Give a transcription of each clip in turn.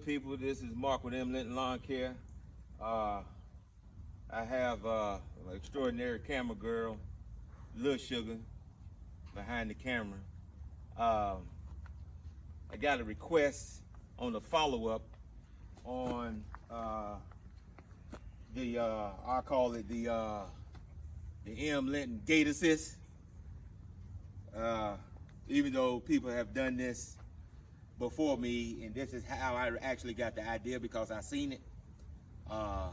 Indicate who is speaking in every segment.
Speaker 1: good people? This is Mark with mlintonlawncare. I have an extraordinary camera girl, Little Sugar, behind the camera. I got a request on the follow-up on I call it the Linton Gate Assist. Even though people have done this before me, and this is how I actually got the idea because I seen it. I'm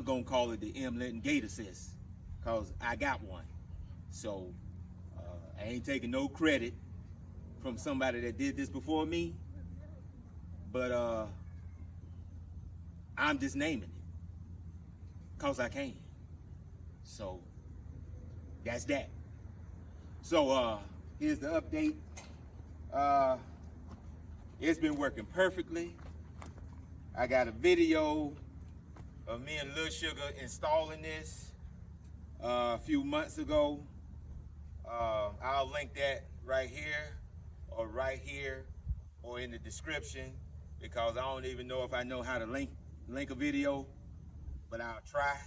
Speaker 1: gonna call it the Linton Gate Assist because I got one. So I ain't taking no credit from somebody that did this before me, but I'm just naming it because I can. So that's that. So here's the update. It's been working perfectly. I got a video of me and Little Sugar installing this a few months ago. I'll link that right here or in the description because I don't even know if I know how to link a video, but I'll try.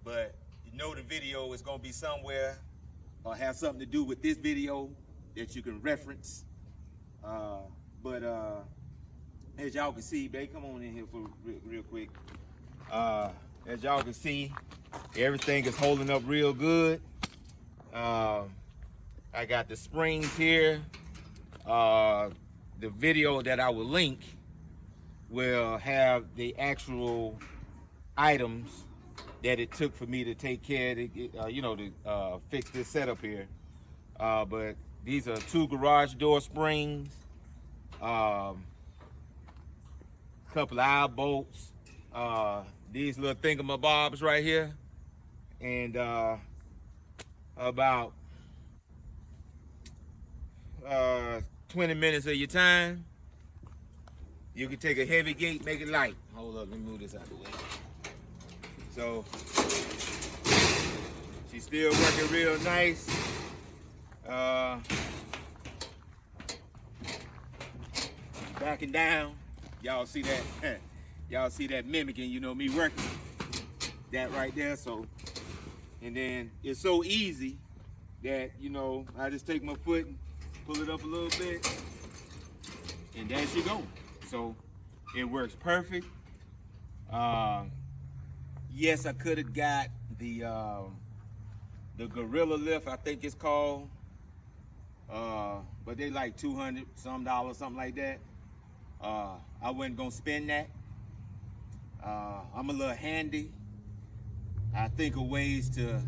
Speaker 1: But you know the video is gonna be somewhere or have something to do with this video that you can reference. But as y'all can see, babe, come on in here for real quick. As y'all can see, everything is holding up real good. I got the springs here. The video that I will link will have the actual items that it took for me to take care of it, to fix this setup here. But these are 2 garage door springs, couple of eye bolts, these little thingamabobs right here, and about 20 minutes of your time. You can take a heavy gate, make it light. Hold up, let me move this out of the way. So she's still working real nice. Backing down. Y'all see that? Y'all see that mimicking, me working. That right there. So, and then it's so easy that, I just take my foot and pull it up a little bit, and there she go. So it works perfect. Yes, I could have got the Gorilla Lift, I think it's called, but they like $200 some, something like that. I wasn't gonna spend that. I'm a little handy. I think of ways to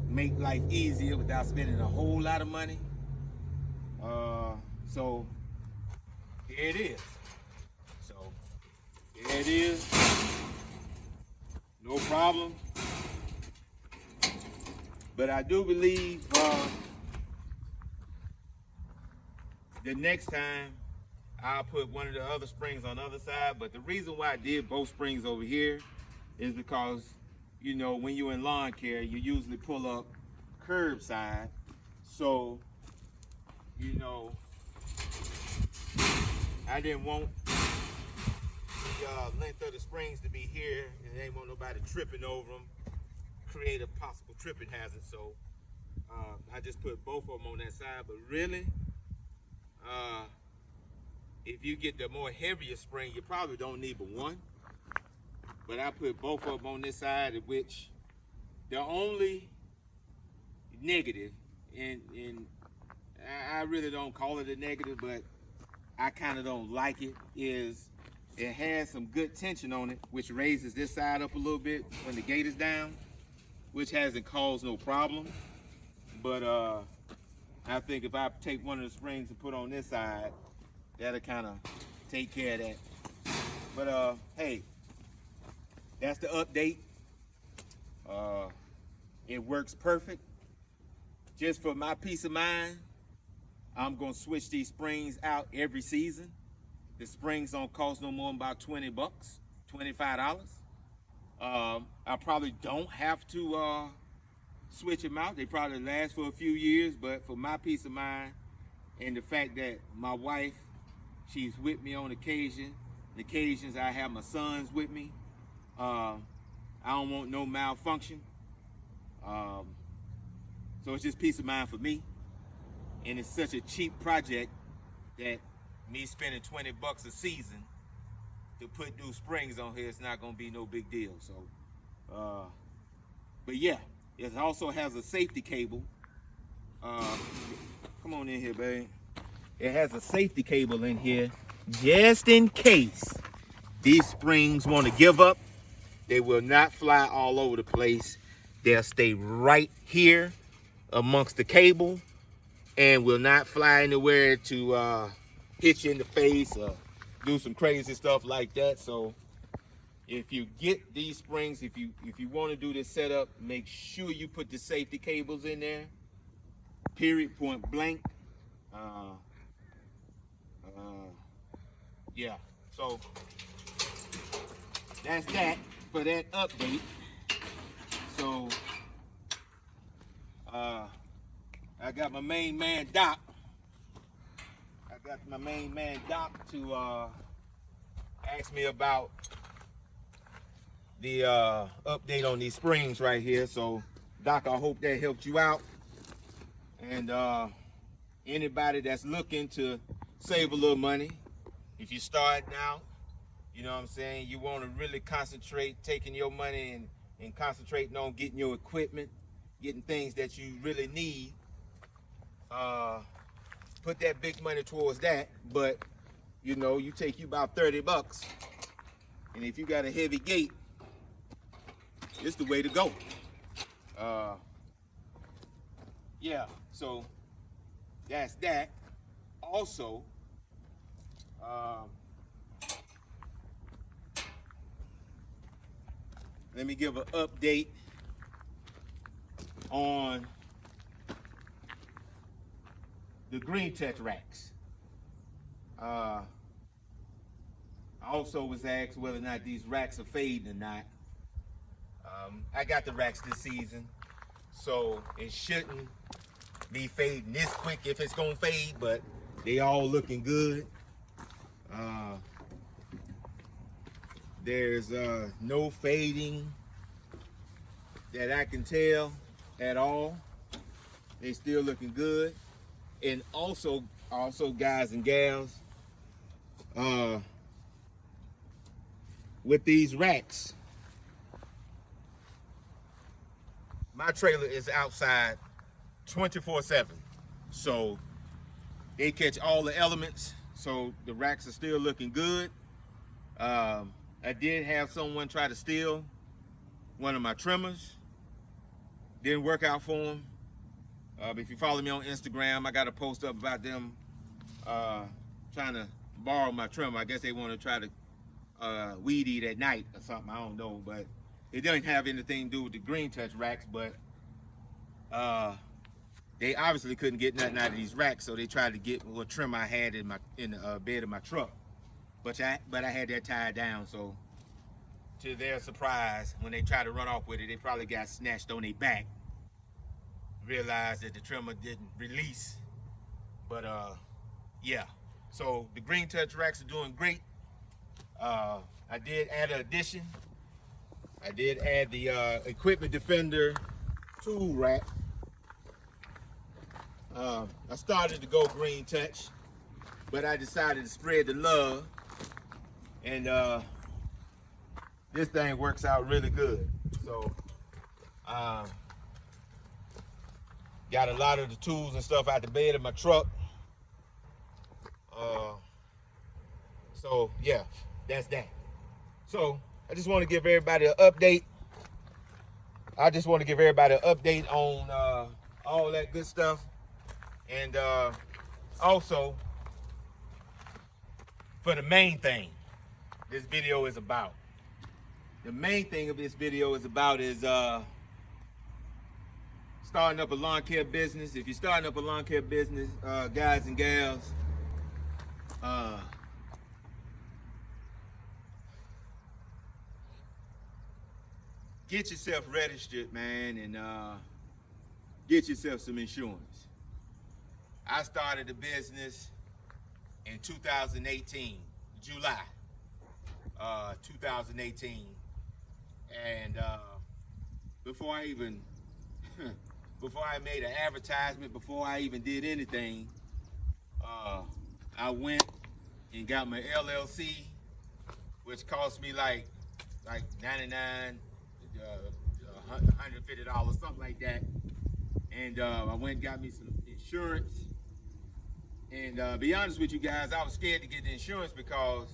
Speaker 1: make life easier without spending a whole lot of money. So here it is. So here it is. No problem. But I do believe the next time I'll put one of the other springs on the other side. But the reason why I did both springs over here is because, when you're in lawn care, you usually pull up curbside. So, I didn't want the length of the springs to be here, and I didn't want nobody tripping over them, create a possible tripping hazard. So I just put both of them on that side. But really, if you get the more heavier spring, you probably don't need but one. But I put both of them on this side, of which the only negative, and I really don't call it a negative, but I kind of don't like it, is it has some good tension on it, which raises this side up a little bit when the gate is down, which hasn't caused no problem. But I think if I take one of the springs and put on this side, that'll kind of take care of that. But hey, that's the update. It works perfect. Just for my peace of mind, I'm gonna switch these springs out every season. The springs don't cost no more than about $20, $25. I probably don't have to switch them out. They probably last for a few years, but for my peace of mind and the fact that my wife, She's with me on occasion. The occasions I have my sons with me. I don't want no malfunction. So it's just peace of mind for me. And it's such a cheap project that me spending $20 a season to put new springs on here, it's not gonna be no big deal. So, but yeah, it also has a safety cable. Come on in here, babe. It has a safety cable in here just in case these springs want to give up. They will not fly all over the place. They'll stay right here amongst the cable and will not fly anywhere to hit you in the face or do some crazy stuff like that. So if you get these springs, if you want to do this setup, make sure you put the safety cables in there. Period, point blank. Yeah, so that's that for that update. So I got my main man Doc. To ask me about the update on these springs right here. So Doc, I hope that helped you out. And anybody that's looking to save a little money, if you start now, you know what I'm saying, you want to really concentrate taking your money and concentrating on getting your equipment, getting things that you really need, put that big money towards that. But you know, you take you about $30, and if you got a heavy gate, it's the way to go. Yeah, so that's that. Also, let me give an update on the green touch racks. I also was asked whether or not these racks are fading or not. I got the racks this season, so it shouldn't be fading this quick if it's gonna fade, but they all looking good. There's no fading that I can tell at all. They still looking good. And also guys and gals, with these racks, my trailer is outside 24/7, so they catch all the elements. So the racks are still looking good. I did have someone try to steal one of my trimmers. Didn't work out for them. But if you follow me on Instagram, I got a post up about them trying to borrow my trimmer. I guess they want to try to weed eat at night or something. I don't know, but it doesn't have anything to do with the green touch racks. But they obviously couldn't get nothing out of these racks, so they tried to get what trim I had in the bed of my truck. But I had that tied down, so to their surprise, when they tried to run off with it, they probably got snatched on their back. Realized that the trimmer didn't release. But yeah, so the green touch racks are doing great. I did add an addition. I did add the Equipment Defender tool rack. I started to go green touch, but I decided to spread the love, and this thing works out really good. So got a lot of the tools and stuff out the bed of my truck. So yeah, that's that. So I just want to give everybody an update. On all that good stuff. And also, for the main thing this video is about. The main thing of this video is starting up a lawn care business. If you're starting up a lawn care business, guys and gals, get yourself registered, man, and get yourself some insurance. I started a business in 2018, July 2018. And before I even, before I made an advertisement, before I even did anything, I went and got my LLC, which cost me like $99, $150, something like that. And I went and got me some insurance. And be honest with you guys, I was scared to get the insurance because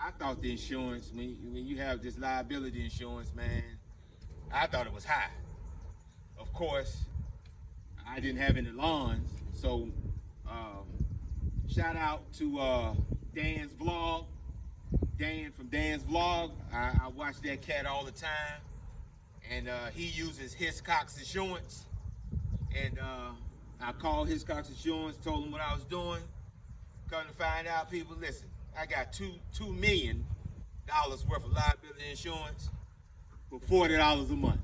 Speaker 1: I thought the insurance, when you have this liability insurance, man, I thought it was high. Of course, I didn't have any lawns, so shout out to Dan's vlog. Dan from Dan's vlog. I watch that cat all the time, and he uses Hiscox Insurance. And I called Hiscox Insurance, told them what I was doing. Come to find out, people, listen, I got $2 million worth of liability insurance for $40 a month.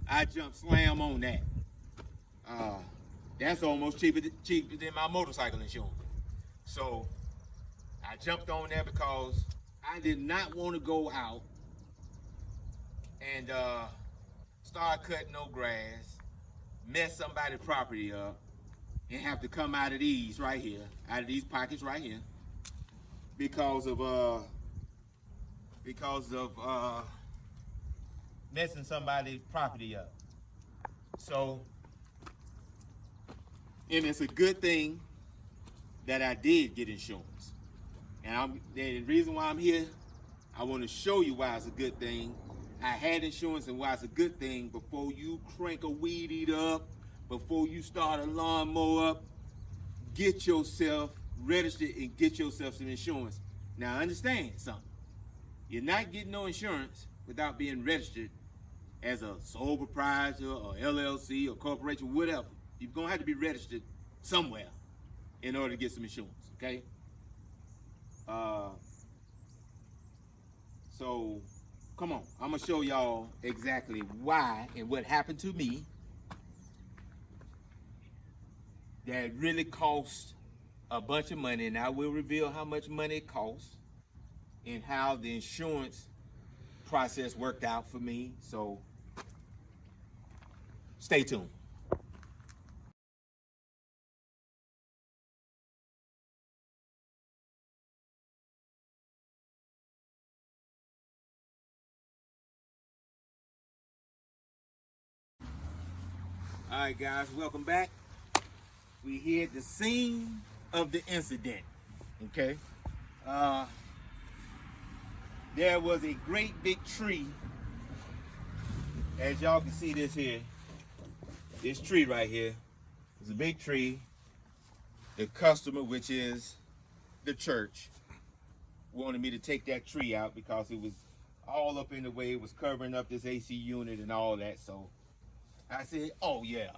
Speaker 1: I jumped slam on that. That's almost cheaper than my motorcycle insurance. So I jumped on there because I did not want to go out and start cutting no grass, mess somebody's property up, and have to come out of these right here, out of these pockets right here, because of messing somebody's property up. So, and it's a good thing that I did get insurance. And the reason why I'm here, I want to show you why it's a good thing. I had insurance and why it's a good thing before you crank a weed eater up, before you start a lawnmower up. Get yourself registered and get yourself some insurance. Now understand something. You're not getting no insurance without being registered as a sole proprietor or LLC or corporation, whatever. You're going to have to be registered somewhere in order to get some insurance, okay? So come on, I'm gonna show y'all exactly why and what happened to me that really cost a bunch of money, and I will reveal how much money it costs and how the insurance process worked out for me. So stay tuned. All right, guys, welcome back. We here at the scene of the incident, okay? There was a great big tree. As y'all can see this here, this tree right here is a big tree. The customer, which is the church, wanted me to take that tree out because it was all up in the way. It was covering up this AC unit and all that, so I said, oh yeah,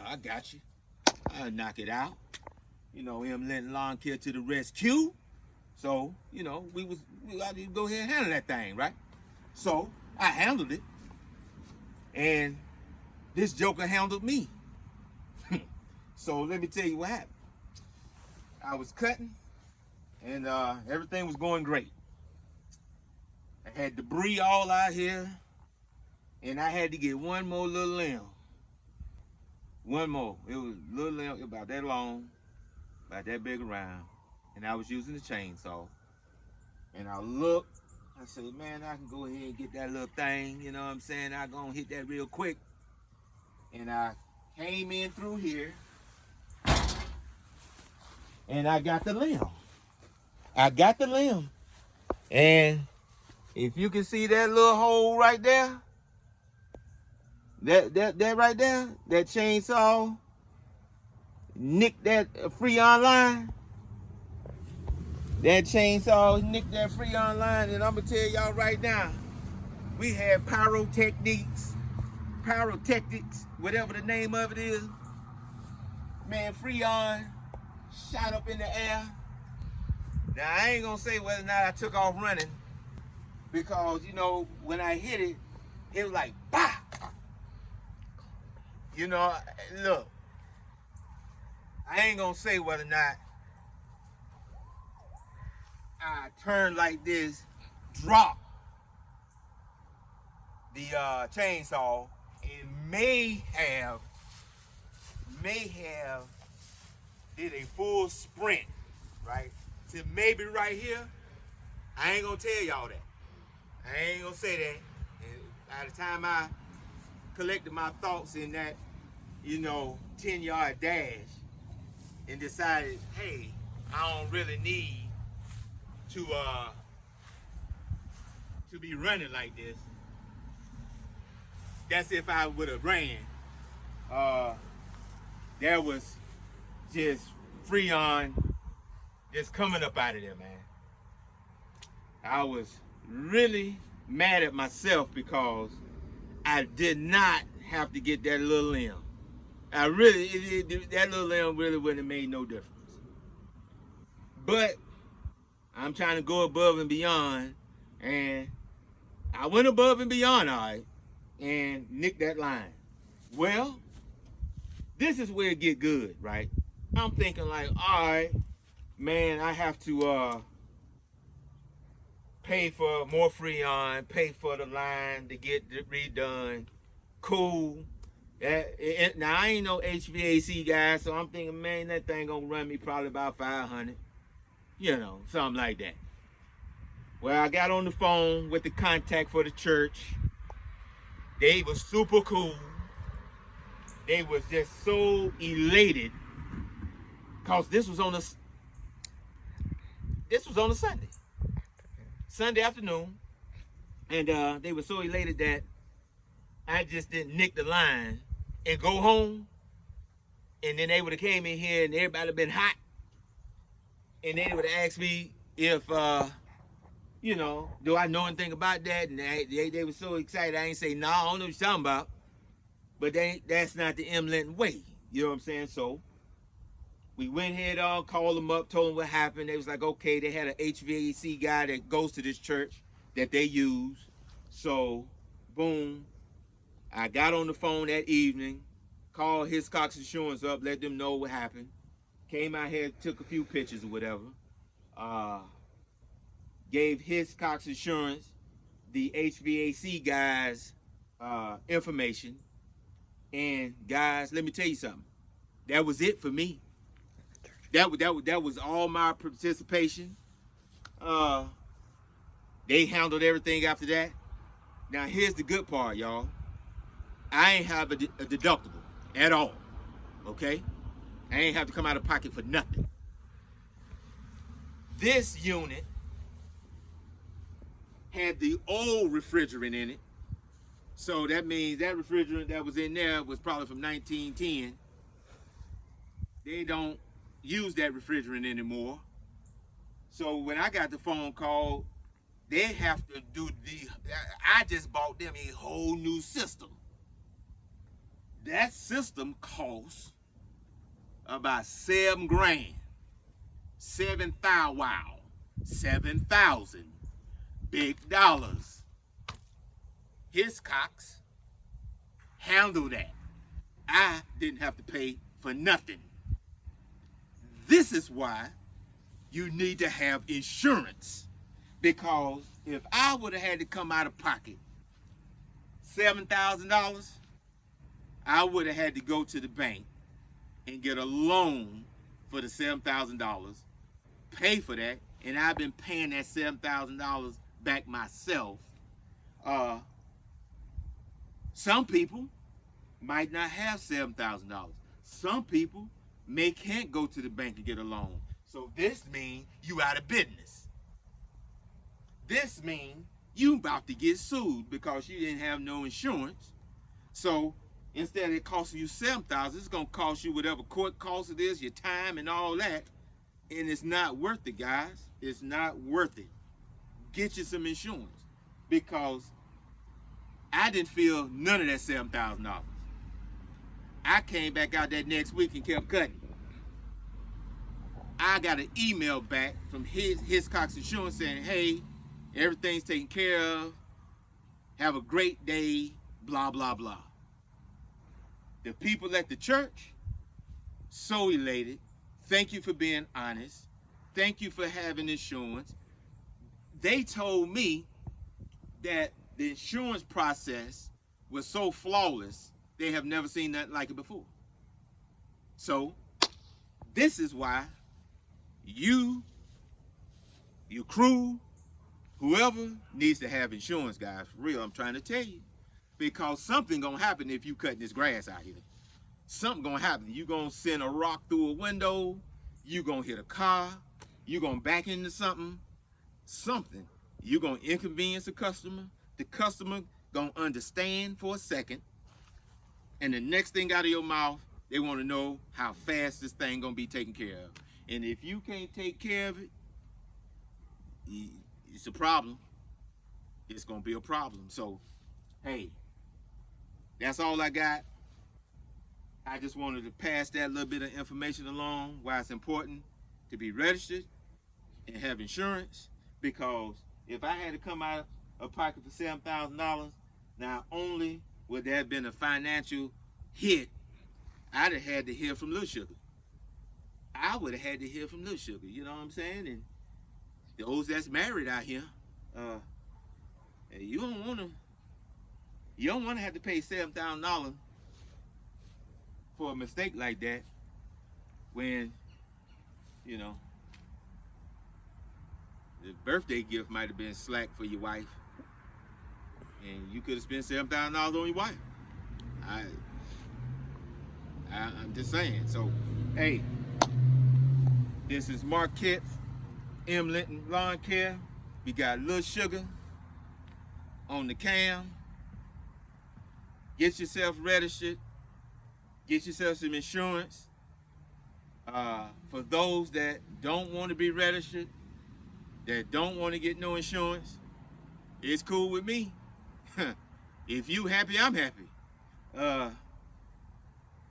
Speaker 1: I got you. I'll knock it out. You know, mlintonlawncare to the rescue. So, you know, we got to go ahead and handle that thing, right? So I handled it, and this joker handled me. So let me tell you what happened. I was cutting, and everything was going great. I had debris all out here, and I had to get one more little limb. One more. It was a little limb, about that long, about that big around, and I was using the chainsaw. And I looked, I said, man, I can go ahead and get that little thing, you know what I'm saying? I'm gonna hit that real quick. And I came in through here, and I got the limb. I got the limb. And if you can see that little hole right there, that right there, that chainsaw nicked that Freon line. That chainsaw nicked that Freon line, and I'm gonna tell y'all right now, we had pyrotechnics, whatever the name of it is. Man, Freon shot up in the air. Now I ain't gonna say whether or not I took off running, because you know when I hit it, it was like bah. You know, look, I ain't gonna say whether or not I turned like this, dropped the chainsaw, and may have did a full sprint, right? To maybe right here. I ain't gonna tell y'all that. I ain't gonna say that. And by the time I collected my thoughts in that, 10-yard dash, and decided, hey, I don't really need to be running like this. That's if I would have ran. There was just Freon just coming up out of there, man. I was really mad at myself because I did not have to get that little limb. That little limb really wouldn't have made no difference. But I'm trying to go above and beyond, and I went above and beyond, all right, and nicked that line. Well, this is where it get good, right? I'm thinking like, all right, man, I have to pay for more Freon, pay for the line to get redone. Cool. Now, I ain't no HVAC guy, so I'm thinking, man, that thing gonna run me probably about $500. Something like that. Well, I got on the phone with the contact for the church. They was super cool. They was just so elated because this was on a Sunday afternoon, and they were so elated that I just didn't nick the line and go home, and then they would have came in here and everybody would have been hot, and they would have asked me if do I know anything about that, and they were so excited. I ain't say no, I don't know what you're talking about. But that's not the M. Linton way. You know what I'm saying? So we went ahead on, called them up, told them what happened. They was like, okay, they had an HVAC guy that goes to this church that they use. So, boom, I got on the phone that evening, called Hiscox Insurance up, let them know what happened. Came out here, took a few pictures or whatever. Gave Hiscox Insurance the HVAC guy's information. And guys, let me tell you something. That was it for me. That was all my participation. They handled everything after that. Now here's the good part, y'all. I ain't have a deductible at all. Okay? I ain't have to come out of pocket for nothing. This unit had the old refrigerant in it. So that means that refrigerant that was in there was probably from 1910. They don't use that refrigerant anymore. So when I got the phone call, they have to I just bought them a whole new system. That system costs about $7,000. 7,000. Wow. 7,000. Big dollars. Hiscox handled that. I didn't have to pay for nothing. This is why you need to have insurance. Because if I would have had to come out of pocket $7,000, I would have had to go to the bank and get a loan for the $7,000, pay for that, and I've been paying that $7,000 back myself. Some people might not have $7,000. Some people can't go to the bank and get a loan. So this means you out of business. This means you about to get sued because you didn't have no insurance. So instead of it costing you $7,000, it's gonna cost you whatever court cost it is, your time and all that, and it's not worth it, guys. It's not worth it. Get you some insurance because I didn't feel none of that $7,000. I came back out that next week and kept cutting. I got an email back from Hiscox Insurance saying, hey, everything's taken care of. Have a great day, blah, blah, blah. The people at the church, so elated. Thank you for being honest. Thank you for having insurance. they told me that the insurance process was so flawless, they have never seen nothing like it before. So this is why you, your crew, whoever needs to have insurance, guys. For real, I'm trying to tell you. Because something gonna happen if you cutting this grass out here. Something gonna happen. You gonna send a rock through a window, you gonna hit a car, you gonna back into something. You gonna inconvenience a customer. The customer gonna understand for a second, and the next thing out of your mouth, they want to know how fast this thing gonna be taken care of. And if you can't take care of it, it's a problem. It's gonna be a problem. So, hey, that's all I got. I just wanted to pass that little bit of information along, why it's important to be registered and have insurance. Because if I had to come out of pocket for $7,000, not only would that have been a financial hit, I'd have had to hear from Little Sugar. I would have had to hear from Little Sugar, you know what I'm saying? And those that's married out here, you don't want to have to pay $7,000 for a mistake like that when, you know, the birthday gift might have been slack for your wife, and you could have spent $7,000 on your wife. I'm just saying. So, hey, this is Marquette, mlintonlawncare. We got Little Sugar on the cam. Get yourself registered. Get yourself some insurance. For those that don't want to be registered, that don't want to get no insurance, it's cool with me. If you happy, I'm happy. By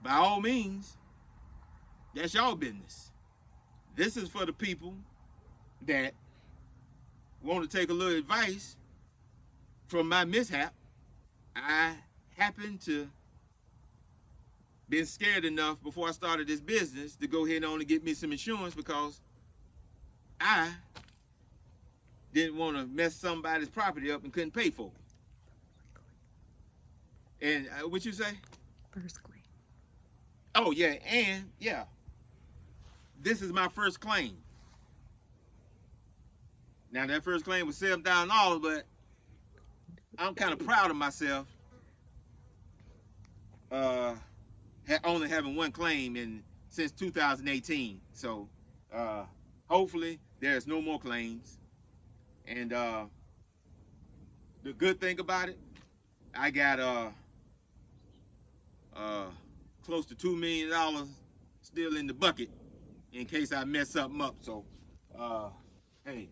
Speaker 1: all means, that's y'all business. This is for the people that want to take a little advice from my mishap. I happened to been scared enough before I started this business to go ahead and only get me some insurance because I didn't want to mess somebody's property up and couldn't pay for it. And what you say?
Speaker 2: First claim.
Speaker 1: Oh yeah, and yeah, this is my first claim. Now that first claim was $7,000, but I'm kind of proud of myself. Only having one claim since 2018. So hopefully there's no more claims. And the good thing about it, I got close to $2 million still in the bucket in case I mess something up. So hey,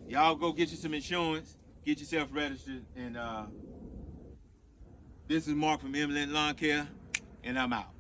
Speaker 1: y'all go get you some insurance, get yourself registered, and this is Mark from mlintonlawncare, and I'm out.